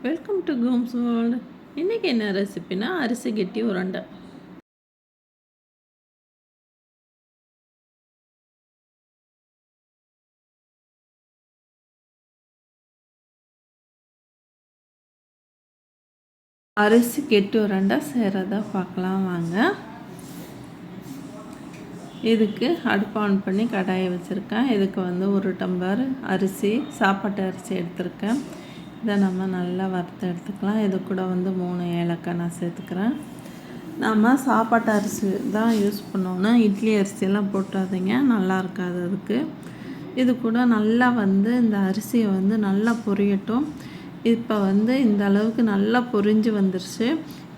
Welcome to Gomez world. இன்றைக்கி என்ன ரெசிபினா அரிசி கெட்டி உருண்டை. அரிசி கெட்டி உருண்டை செய்கிறதா பார்க்கலாம் வாங்க. இதுக்கு அடுப்பு ஆன் பண்ணி கடாயை வச்சுருக்கேன். இதுக்கு ஒரு டம்ளர் அரிசி, சாப்பாட்டு அரிசி எடுத்துருக்கேன். இதை நம்ம நல்லா வறுத்து எடுத்துக்கலாம். இது கூட 3 ஏலக்காய் நான் சேர்த்துக்கிறேன். நம்ம சாப்பாட்டு அரிசி தான் யூஸ் பண்ணோன்னா இட்லி அரிசியெல்லாம் போட்டாதீங்க, நல்லா இருக்காது அதுக்கு. இது கூட நல்லா இந்த அரிசியை நல்லா பொரியட்டும். இப்போ இந்த அளவுக்கு நல்லா பொரிஞ்சு வந்துருச்சு.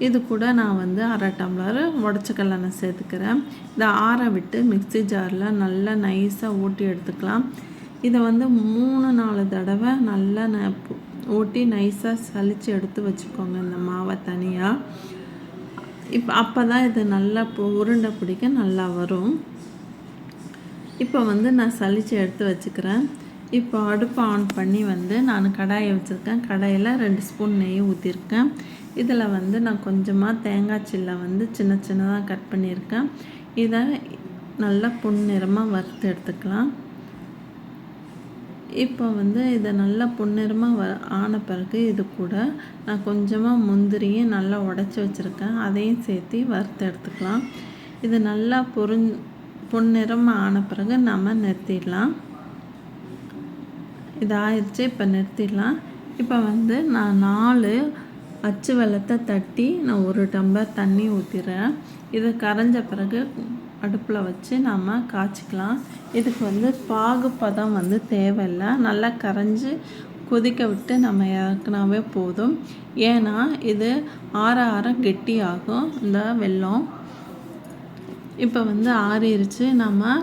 இது கூட நான் 1/2 டம்ளர் உடச்ச கடலெண்ணெய் சேர்த்துக்கிறேன். இதை ஆற விட்டு மிக்ஸி ஜாரில் நல்லா நைஸாக ஊட்டி எடுத்துக்கலாம். இதை 3-4 தடவை நல்லா ஊட்டி நைஸாக சலித்து எடுத்து வச்சுக்கோங்க இந்த மாவை தனியாக. அப்போ தான் இது நல்லா உருண்டை பிடிக்க நல்லா வரும். இப்போ நான் சலித்து எடுத்து வச்சுக்கிறேன். இப்போ அடுப்பை ஆன் பண்ணி நான் கடாயை வச்சுருக்கேன். கடாயில் 2 ஸ்பூன் நெய் ஊற்றிருக்கேன். இதில் நான் கொஞ்சமாக தேங்காய் சில்லை சின்ன சின்னதாக கட் பண்ணியிருக்கேன். இதை நல்லா பொன்னிறமாக வறுத்து எடுத்துக்கலாம். இப்போ இதை நல்லா பொன்னிறமாக ஆன பிறகு இது கூட நான் கொஞ்சமாக முந்திரியும் நல்லா உடச்சி வச்சுருக்கேன். அதையும் சேர்த்து வறுத்து எடுத்துக்கலாம். இது நல்லா பொன்னிறமாக ஆன பிறகு நம்ம நிறுத்திடலாம். இது ஆயிடுச்சு, இப்போ நிறுத்திடலாம். இப்போ நான் 4 அச்சு வெல்லத்தை தட்டி நான் 1 டம்ளர் தண்ணி ஊற்றிடுறேன். இது கரைஞ்ச பிறகு அடுப்பில் வச்சு நம்ம காய்ச்சிக்கலாம். இதுக்கு பாகு பதம் தேவையில்லை. நல்லா கரைஞ்சி கொதிக்க விட்டு நம்ம இறக்குனாவே போதும். ஏன்னா இது ஆற ஆற கெட்டி ஆகும் இந்த வெல்லம். இப்போ ஆறிடுச்சு. நம்ம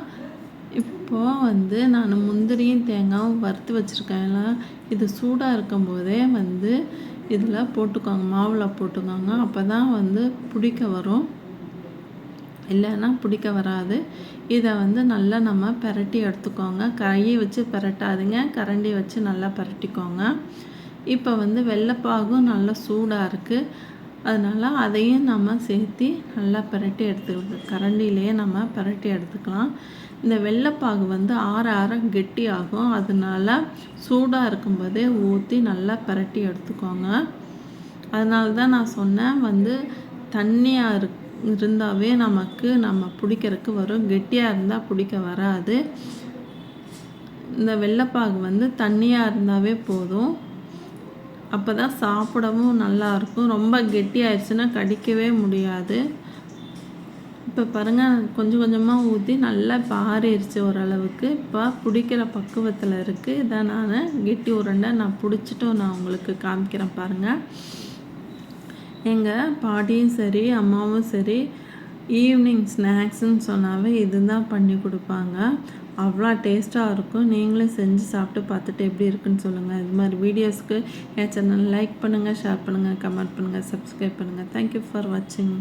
இப்போது நான் முந்திரியும் தேங்காயும் வறுத்து வச்சுருக்கேன். இது சூடாக இருக்கும்போதே இதில் போட்டுக்கோங்க, மாவில் போட்டுக்கோங்க. அப்போ தான் பிடிக்க வரும், இல்லைன்னா பிடிக்க வராது. இதை நல்லா நம்ம பிரட்டி எடுத்துக்கோங்க. கையை வச்சு பிரட்டாதீங்க, கரண்டி வச்சு நல்லா பிரட்டிக்கோங்க. இப்போ வெள்ளைப்பாகும் நல்லா சூடாக இருக்குது. அதனால் அதையும் நம்ம சேர்த்து நல்லா பிரட்டி எடுத்துக்கலாம். கரண்டிலேயே நம்ம பிரட்டி எடுத்துக்கலாம். இந்த வெள்ளைப்பாகு ஆற ஆற கெட்டி ஆகும். அதனால சூடாக இருக்கும்போதே ஊற்றி நல்லா பிரட்டி எடுத்துக்கோங்க. அதனால தான் நான் சொன்னேன், தண்ணியாக இருந்தாவே நம்ம பிடிக்கிறதுக்கு வரும். கெட்டியாக இருந்தால் பிடிக்க வராது. இந்த வெள்ளைப்பாகு தண்ணியாக இருந்தாவே போதும். அப்போ தான் சாப்பிடவும் நல்லாயிருக்கும். ரொம்ப கெட்டி ஆயிடுச்சுன்னா கடிக்கவே முடியாது. இப்போ பாருங்கள், கொஞ்சம் கொஞ்சமாக ஊற்றி நல்லா இப்போ ஆறிடுச்சு ஓரளவுக்கு. இப்போ பிடிக்கிற பக்குவத்தில் இருக்குது. இதை நான் கெட்டி உருண்டை நான் பிடிச்சிட்டும் நான் உங்களுக்கு காமிக்கிறேன் பாருங்கள். எங்கள் பாட்டியும் சரி அம்மாவும் சரி ஈவினிங் ஸ்நாக்ஸுன்னு சொன்னாவே இது தான் பண்ணி கொடுப்பாங்க. அவ்வளோ டேஸ்ட்டாக இருக்கும். நீங்களும் செஞ்சு சாப்பிட்டு பார்த்துட்டு எப்படி இருக்குன்னு சொல்லுங்கள். இது மாதிரி வீடியோஸ்க்கு என் சேனல் லைக் பண்ணுங்கள், ஷேர் பண்ணுங்கள், கமெண்ட் பண்ணுங்கள், சப்ஸ்கிரைப் பண்ணுங்கள். தேங்க்யூ ஃபார் வாட்சிங்.